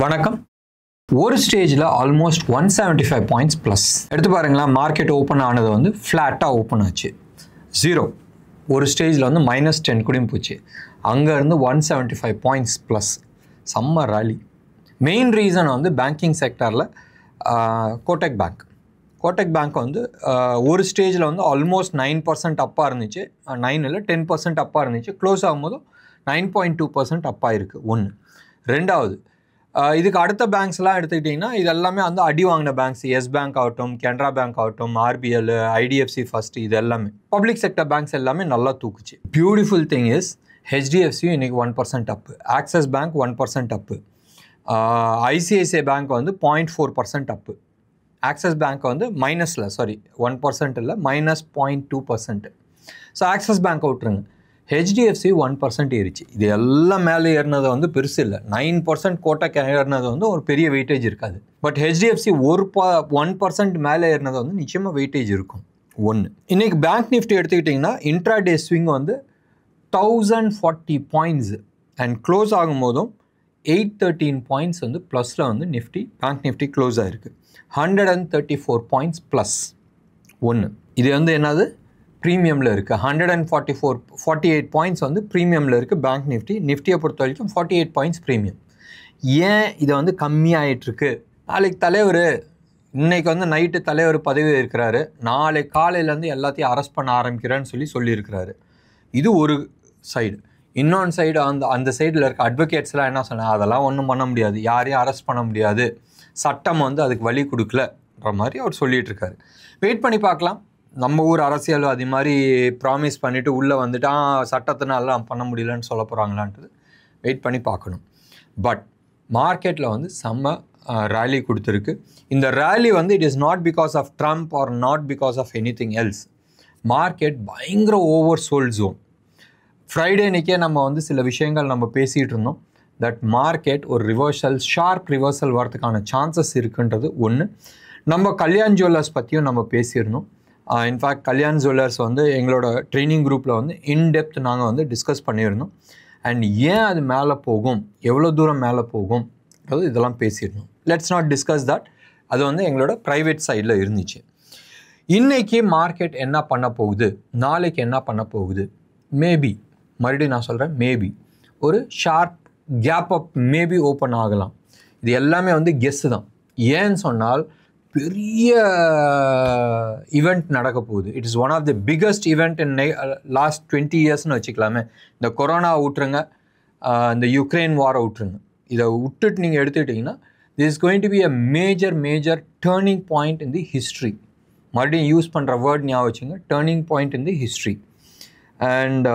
வணக்கம். ஒரு ஸ்டேஜில் ஆல்மோஸ்ட் 175 பாயிண்ட்ஸ் ப்ளஸ் எடுத்து பாருங்களா. மார்க்கெட் ஓப்பன் ஆனது வந்து ஃப்ளாட்டாக ஓப்பன் ஆச்சு. 0 ஒரு ஸ்டேஜில் வந்து -10 கூடயும் போச்சு. அங்கேருந்து 175 பாயிண்ட்ஸ் ப்ளஸ் செம்ம ராலி. மெயின் ரீசன் வந்து பேங்கிங் செக்டரில் கோட்டக் பேங்க் வந்து ஒரு ஸ்டேஜில் வந்து ஆல்மோஸ்ட் 9% அப்பாக இருந்துச்சு. 9 இல்லை 10% அப்பாக இருந்துச்சு. க்ளோஸ் ஆகும்போது 9.2% அப்பாக இருக்குது. ஒன்று. ரெண்டாவது, இதுக்கு அடுத்த பேங்க்ஸ்லாம் எடுத்துக்கிட்டிங்கன்னா இது எல்லாமே வந்து அடி வாங்கின பேங்க்ஸ். எஸ் பேங்க் ஆகட்டும், கனரா பேங்க் ஆகட்டும், ஆர்பிஎல், ஐடிஎஃப்சி ஃபர்ஸ்ட், இது எல்லாமே பப்ளிக் செக்டர் பேங்க்ஸ் எல்லாமே நல்லா தூக்குச்சு. பியூட்டிஃபுல் திங் இஸ் ஹெச்டிஎஃப்சி இன்னைக்கு 1% அப்பு, ஆக்சிஸ் பேங்க் 1% அப்பு, ஐசிஐசிஐ பேங்க் வந்து 0.4% அப்பு, ஆக்சிஸ் பேங்க் வந்து மைனஸில் 1% இல்லை -0.2%. ஸோ ஆக்சிஸ் பேங்க் விட்டுருங்க. ஹெச்டிஎஃப்சி 1% ஏறிச்சு. இது எல்லாம் மேலே ஏறினது வந்து பெருசு இல்லை. 9% கோட்டக் ஏறினது வந்து ஒரு பெரிய வெயிட்டேஜ் இருக்காது. பட் ஹெச்டிஎஃப்சி 1% மேலே ஏறினது வந்து நிச்சயமாக வெயிட்டேஜ் இருக்கும். ஒன்று. இன்றைக்கி பேங்க் நிஃப்டி எடுத்துக்கிட்டிங்கன்னா இன்ட்ராடே ஸ்விங் வந்து 1040 பாயிண்ட்ஸ் அண்ட் க்ளோஸ் ஆகும்போதும் 813 பாயிண்ட்ஸ் வந்து ப்ளஸில் வந்து பேங்க் நிஃப்டி க்ளோஸ் ஆகிருக்கு. 134 பாயிண்ட்ஸ் ப்ளஸ். ஒன்று. இது வந்து என்னது, ப்ரீமியமில் இருக்குது. 148 பாயிண்ட்ஸ் வந்து ப்ரீமியமில் இருக்குது பேங்க் நிஃப்டியை பொறுத்த வரைக்கும் 48 பாயிண்ட்ஸ் ப்ரீமியம். ஏன் இதை வந்து கம்மியாகிட்டுருக்கு? நாளைக்கு தலைவர், இன்றைக்கி வந்து நைட்டு தலைவர் பதவி இருக்கிறாரு, நாளைக்கு காலையிலேருந்து எல்லாத்தையும் அரெஸ்ட் பண்ண ஆரம்பிக்கிறேன்னு சொல்லியிருக்கிறாரு. இது ஒரு சைடு. இன்னொன்று சைடு அந்த சைடில் இருக்க அட்வொகேட்ஸ்லாம் என்ன சொன்னாங்க, அதெல்லாம் ஒன்றும் பண்ண முடியாது, யாரையும் அரெஸ்ட் பண்ண முடியாது, சட்டம் வந்து அதுக்கு வழி கொடுக்கலன்ற மாதிரி அவர் சொல்லிகிட்ருக்காரு. வெயிட் பண்ணி பார்க்கலாம். நம்ம ஊர் அரசியல் அது மாதிரி ப்ராமிஸ் பண்ணிவிட்டு உள்ளே வந்துட்டு சட்டத்தினாலாம் பண்ண முடியலன்னு சொல்ல போகிறாங்களான்றது வெயிட் பண்ணி பார்க்கணும். பட் மார்க்கெட்டில் வந்து செம்ம ரேலி கொடுத்துருக்கு. இந்த ரேலி வந்து it is not because of Trump or not because of anything else. Market பயங்கர ஓவர் சோல்ட் ஜோன். ஃப்ரைடே அன்றைக்கே நம்ம வந்து சில விஷயங்கள் நம்ம பேசிகிட்டு இருந்தோம். தட் மார்க்கெட் ஒரு ஷார்ப் ரிவர்சல் வரதுக்கான சான்சஸ் இருக்குன்றது ஒன்று. நம்ம கல்யாண் ஜுவல்லர்ஸ் பற்றியும் நம்ம பேசியிருந்தோம். இன்ஃபேக்ட் கல்யாண் ஜுவல்லர்ஸ் வந்து எங்களோட ட்ரைனிங் குரூப்பில் வந்து இன்டெப்த் நாங்கள் வந்து டிஸ்கஸ் பண்ணியிருந்தோம். அண்ட் ஏன் அது மேலே போகும், எவ்வளோ தூரம் மேலே போகும், இதெல்லாம் பேசியிருந்தோம். Let's not discuss that. அது வந்து எங்களோட ப்ரைவேட் சைடில் இருந்துச்சு. இன்றைக்கி மார்க்கெட் என்ன பண்ண போகுது, நாளைக்கு என்ன பண்ண போகுது, மேபி மறுபடியும் நான் சொல்கிறேன், மேபி ஒரு sharp gap up maybe open ஆகலாம். இது எல்லாமே வந்து கெஸ்ஸு தான். ஏன்னு சொன்னால் பெரிய ஈவெண்ட் நடக்க போகுது. It is one of the biggest event in last 20 இயர்ஸ்னு வச்சுக்கலாமே. இந்த கொரோனா விட்டுருங்க, இந்த யுக்ரைன் வாரை விட்டுருங்க, இதை விட்டுட்டு நீங்கள் எடுத்துக்கிட்டிங்கன்னா this is going to be a major turning point in the history. மறுபடியும் யூஸ் பண்ணுற வேர்ட் ஞாபகம் வச்சுங்க, turning point in the history. And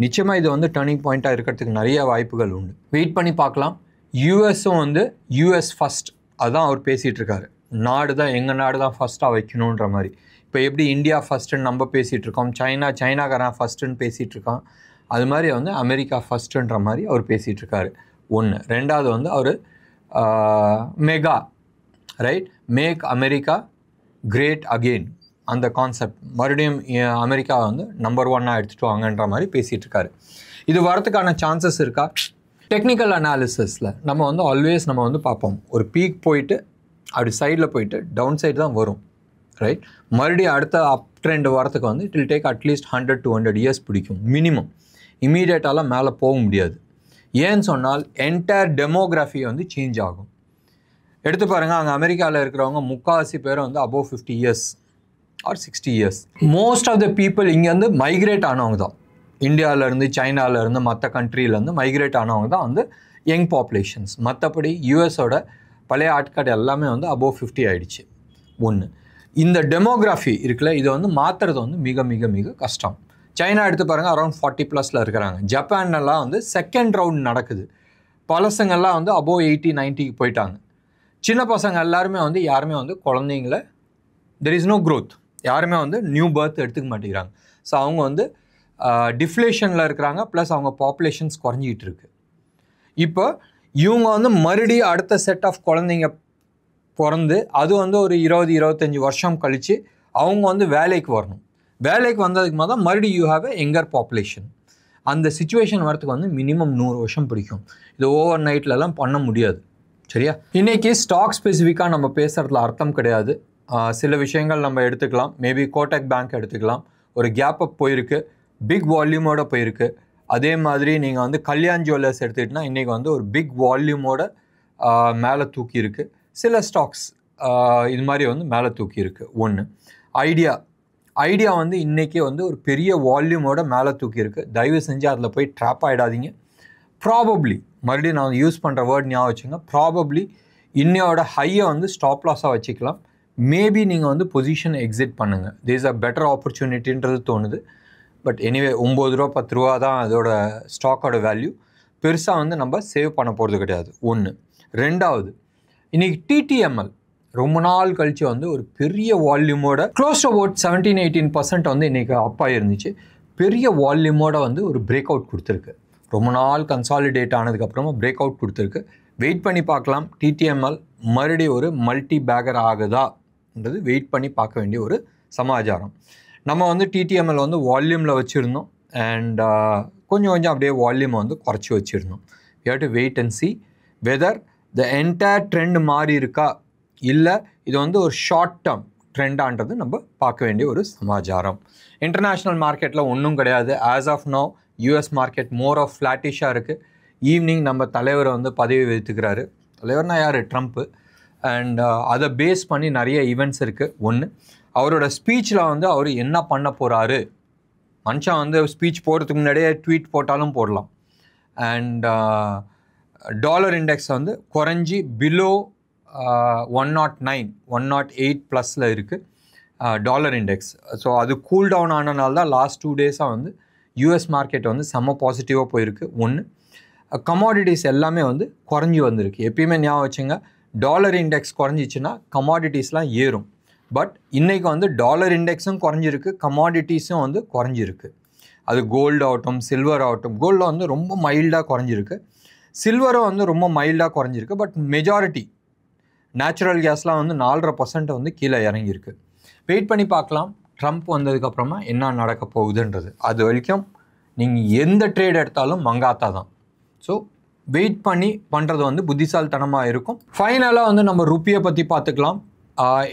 நிச்சயமாக இது வந்து டேர்னிங் பாயிண்ட்டாக இருக்கிறதுக்கு நிறைய வாய்ப்புகள் உண்டு. வெயிட் பண்ணி பார்க்கலாம். யூஎஸும் வந்து யூஎஸ் ஃபஸ்ட் அதுதான் அவர் பேசிகிட்டு இருக்காரு. நாடு தான், எங்கள் நாடு தான் ஃபஸ்ட்டாக வைக்கணுன்ற மாதிரி. இப்போ எப்படி இந்தியா ஃபஸ்ட்டுன்னு நம்ம பேசிகிட்டு இருக்கோம், சைனாக்காரன் ஃபஸ்ட்டுன்னு பேசிகிட்டு இருக்கான், அது மாதிரி வந்து அமெரிக்கா ஃபஸ்ட்டுன்ற மாதிரி அவர் பேசிகிட்டு இருக்காரு. ஒன்று. ரெண்டாவது வந்து அவர் MAGA make America great again, அந்த கான்செப்ட் மறுபடியும் அமெரிக்கா வந்து நம்பர் 1 எடுத்துகிட்டு வாங்கன்ற மாதிரி பேசிகிட்டு இருக்காரு. இது வரத்துக்கான சான்சஸ் இருக்கா? டெக்னிக்கல் அனாலிசிஸில் நம்ம வந்து ஆல்வேஸ் நம்ம வந்து பார்ப்போம், ஒரு பீக் போயிட்டு அப்படி சைடில் போயிட்டு டவுன் சைடு தான் வரும். மறுபடியும் அடுத்த அப் ட்ரெண்ட் வரத்துக்கு வந்து it will take at least 100-200 years பிடிக்கும் மினிமம். இமீடியட்டாலாம் மேலே போக முடியாது. ஏன்னு சொன்னால் என்டையர் டெமோகிராஃபி வந்து சேஞ்ச் ஆகும். எடுத்து பாருங்கள், அங்கே அமெரிக்காவில் இருக்கிறவங்க முக்கால்வாசி பேர் வந்து above 50 years or 60 years. Most of the people இங்கே வந்து மைக்ரேட் ஆனவங்க தான். இந்தியாவிலேருந்து, சைனாவிலேருந்து, மற்ற கண்ட்ரியிலேருந்து மைக்ரேட் ஆனவங்க தான் வந்து யங் பாப்புலேஷன்ஸ். மற்றபடி யூஎஸோட பழைய ஆட்கள் எல்லாமே வந்து அபோவ் 50 ஆகிடுச்சு. ஒன்று. இந்த டெமோகிராஃபி இருக்குல்ல, இதை வந்து மாற்றுறது வந்து மிக கஷ்டம். சைனா எடுத்து பாருங்கள், அரௌண்ட் 40+ இருக்கிறாங்க. ஜப்பான்லாம் வந்து செகண்ட் ரவுண்ட் நடக்குது. பசங்கள்லாம் வந்து அபோவ் 80-90க்கு போயிட்டாங்க. சின்ன பசங்க எல்லாருமே வந்து யாருமே வந்து குழந்தைங்கள தெர் இஸ் நோ க்ரோத், யாருமே வந்து நியூ பர்த் எடுத்துக்க மாட்டேங்கிறாங்க. ஸோ அவங்க வந்து டிஃப்ளேஷனில் இருக்கிறாங்க, ப்ளஸ் அவங்க பாப்புலேஷன்ஸ் குறைஞ்சிக்கிட்டு இருக்கு. இப்போ இவங்க வந்து மறுபடியும் அடுத்த செட் ஆஃப் குழந்தைங்க பிறந்து அது வந்து ஒரு 20-25 வருஷம் கழித்து அவங்க வந்து வேலைக்கு வரணும். வேலைக்கு வந்ததுக்கு தான் மறுபடியும் you have a younger population. அந்த சிச்சுவேஷன் வரத்துக்கு வந்து மினிமம் 100 வருஷம் பிடிக்கும். இது ஓவர் நைட்லலாம் பண்ண முடியாது. சரியா? இன்றைக்கி ஸ்டாக் ஸ்பெசிஃபிக்காக நம்ம பேசுகிறதுல அர்த்தம் கிடையாது. சில விஷயங்கள் நம்ம எடுத்துக்கலாம். மேபி கோடக் பேங்க் எடுத்துக்கலாம். ஒரு கேப் அப் போயிருக்கு, பிக் வால்யூமோட போயிருக்கு. அதே மாதிரி நீங்கள் வந்து கல்யாண் ஜுவல்லர்ஸ் எடுத்துக்கிட்டிங்கன்னா இன்றைக்கி வந்து ஒரு பிக் வால்யூமோட மேலே தூக்கி இருக்குது. சில ஸ்டாக்ஸ் இது மாதிரி வந்து மேலே தூக்கி இருக்குது. ஒன்று ஐடியா வந்து இன்றைக்கி வந்து ஒரு பெரிய வால்யூமோட மேலே தூக்கி இருக்குது. தயவு செஞ்சு அதில் போய் ட்ராப் ஆகிடாதீங்க. ப்ராபப்ளி மறுபடியும் நான் யூஸ் பண்ணுற வேர்ட் ஞாபகம் வச்சுங்க. ப்ராபப்ளி இன்னையோட ஹையை வந்து ஸ்டாப் லாஸாக வச்சுக்கலாம். மேபி நீங்கள் வந்து பொசிஷன் எக்ஸிட் பண்ணுங்கள். தேர் இஸ் அ பெட்டர் ஆப்பர்ச்சுனிட்டின்றது தோணுது. பட் எனிவே 9 ரூபா 10 ரூபா தான் அதோட ஸ்டாக்கோட வேல்யூ. பெருசாக வந்து நம்ம சேவ் பண்ண போகிறது கிடையாது. ஒன்று. ரெண்டாவது, இன்றைக்கி டிடிஎம்எல் ரொம்ப நாள் கழித்து வந்து ஒரு பெரிய வால்யூமோட க்ளோஸ் டு அபவுட் 17-18% வந்து இன்றைக்கி அப் ஆகிருந்துச்சு. பெரிய வால்யூமோட வந்து ஒரு பிரேக் அவுட் கொடுத்துருக்கு. ரொம்ப நாள் கன்சாலிடேட் ஆனதுக்கப்புறமா பிரேக் அவுட் கொடுத்துருக்கு. வெயிட் பண்ணி பார்க்கலாம். டிடிஎம்எல் மறுபடியும் ஒரு மல்டி பேக்கர் ஆகுதான்றது வெயிட் பண்ணி பார்க்க வேண்டிய ஒரு சமாச்சாரம். நம்ம வந்து டிடிஎம்எல் வந்து வால்யூமில் வச்சுருந்தோம் அண்ட் கொஞ்சம் அப்படியே வால்யூமை வந்து குறைச்சி வச்சுருந்தோம். You have to wait and see whether the entire trend மாறி இருக்கா, இல்லை இது வந்து ஒரு ஷார்ட் டேர்ம் ட்ரெண்டான்றது நம்ம பார்க்க வேண்டிய ஒரு சமாச்சாரம். இன்டர்நேஷ்னல் மார்க்கெட்டில் ஒன்றும் கிடையாது. As of now US market more of ஃப்ளாட்டிஷாக இருக்குது. ஈவினிங் நம்ம தலைவரை வந்து பதவி வைத்துக்கிறாரு. தலைவர்னா யார்? ட்ரம்ப்பு. அண்ட் அதை பேஸ் பண்ணி நிறைய ஈவெண்ட்ஸ் இருக்குது. ஒன்று, அவரோட ஸ்பீச்சில் வந்து அவர் என்ன பண்ண போகிறாரு, மனுஷன் வந்து ஸ்பீச் போகிறதுக்கு முன்னாடியே ட்வீட் போட்டாலும் போடலாம். அண்ட் டாலர் இண்டெக்ஸ் வந்து குறைஞ்சி பிலோ 109 108 ப்ளஸில் இருக்குது டாலர் இண்டெக்ஸ். ஸோ அது கூல் டவுன் ஆனனால தான் லாஸ்ட் 2 டேஸாக வந்து யூஎஸ் மார்க்கெட் வந்து செம்ம பாசிட்டிவாக போயிருக்கு. ஒன்று, கமாடிட்டிஸ் எல்லாமே வந்து குறைஞ்சி வந்திருக்கு. எப்பயுமே ஞாபகம் வச்சுங்க, டாலர் இண்டெக்ஸ் குறைஞ்சிச்சின்னா கமாடிட்டிஸ்லாம் ஏறும். பட் இன்றைக்கி வந்து டாலர் இண்டெக்ஸும் குறைஞ்சிருக்கு, கமாடிட்டிஸும் வந்து குறைஞ்சிருக்கு. அது கோல்டு ஆகட்டும், சில்வர் ஆகட்டும். கோல்டில் வந்து ரொம்ப மைல்டாக குறைஞ்சிருக்கு, சில்வரும் வந்து ரொம்ப மைல்டாக குறைஞ்சிருக்கு. பட் மெஜாரிட்டி நேச்சுரல் கேஸ்லாம் வந்து 4.5% வந்து கீழே இறங்கியிருக்கு. வெயிட் பண்ணி பார்க்கலாம் ட்ரம்ப் வந்ததுக்கப்புறமா என்ன நடக்க போகுதுன்றது. அது வரைக்கும் நீங்கள் எந்த ட்ரேட் எடுத்தாலும் மங்காத்தா தான். ஸோ வெயிட் பண்ணி பண்ணுறது வந்து புத்திசாலித்தனமாக இருக்கும். ஃபைனலாக வந்து நம்ம ருப்பியை பற்றி பார்த்துக்கலாம்.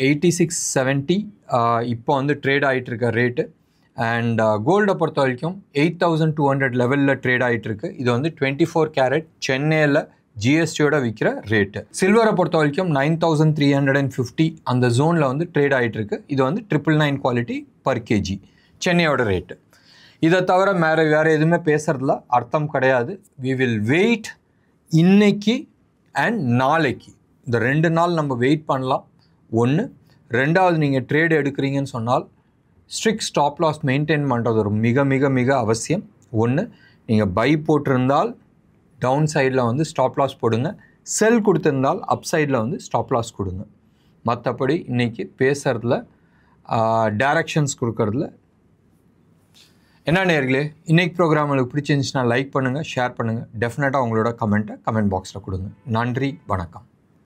8670 இப்போ வந்து ட்ரேட் ஆகிட்டுருக்க ரேட்டு. அண்ட் கோல்டை பொறுத்த வரைக்கும் 8200 லெவலில் ட்ரேட் ஆகிட்டுருக்கு. இது வந்து 24 கேரட் சென்னையில் ஜிஎஸ்டியோட விற்கிற ரேட்டு. சில்வரை பொறுத்த வரைக்கும் 9350 அந்த ஜோனில் வந்து ட்ரேட் ஆகிட்டுருக்கு. இது வந்து 999 குவாலிட்டி பர் கேஜி சென்னையோட ரேட்டு. இதை தவிர வேறு எதுவுமே பேசுகிறதுல அர்த்தம் கிடையாது. We will wait. இன்னைக்கு அண்ட் நாளைக்கு இந்த 2 நாள் நம்ம வெயிட் பண்ணலாம். ஒன்று. ரெண்டாவது, நீங்கள் ட்ரேடு எடுக்கிறீங்கன்னு சொன்னால் ஸ்ட்ரிக்ட் ஸ்டாப் லாஸ் மெயின்டைன் பண்ணுறது ஒரு மிக மிக மிக அவசியம். ஒன்று, நீங்கள் பை போட்டிருந்தால் டவுன் சைடில் வந்து ஸ்டாப் லாஸ் போடுங்க. செல் கொடுத்துருந்தால் அப் சைடில் வந்து ஸ்டாப் லாஸ் கொடுங்க. மற்றபடி இன்றைக்கி பேசுகிறதுல டைரக்ஷன்ஸ் கொடுக்கறதுல என்ன நேயர்களே, இன்றைக்கி ப்ரோக்ராம் உங்களுக்கு பிடிச்சிருந்துச்சுன்னா லைக் பண்ணுங்கள், ஷேர் பண்ணுங்கள். டெஃபினட்டாக உங்களோட கமெண்ட் பாக்ஸில் கொடுங்க. நன்றி, வணக்கம்.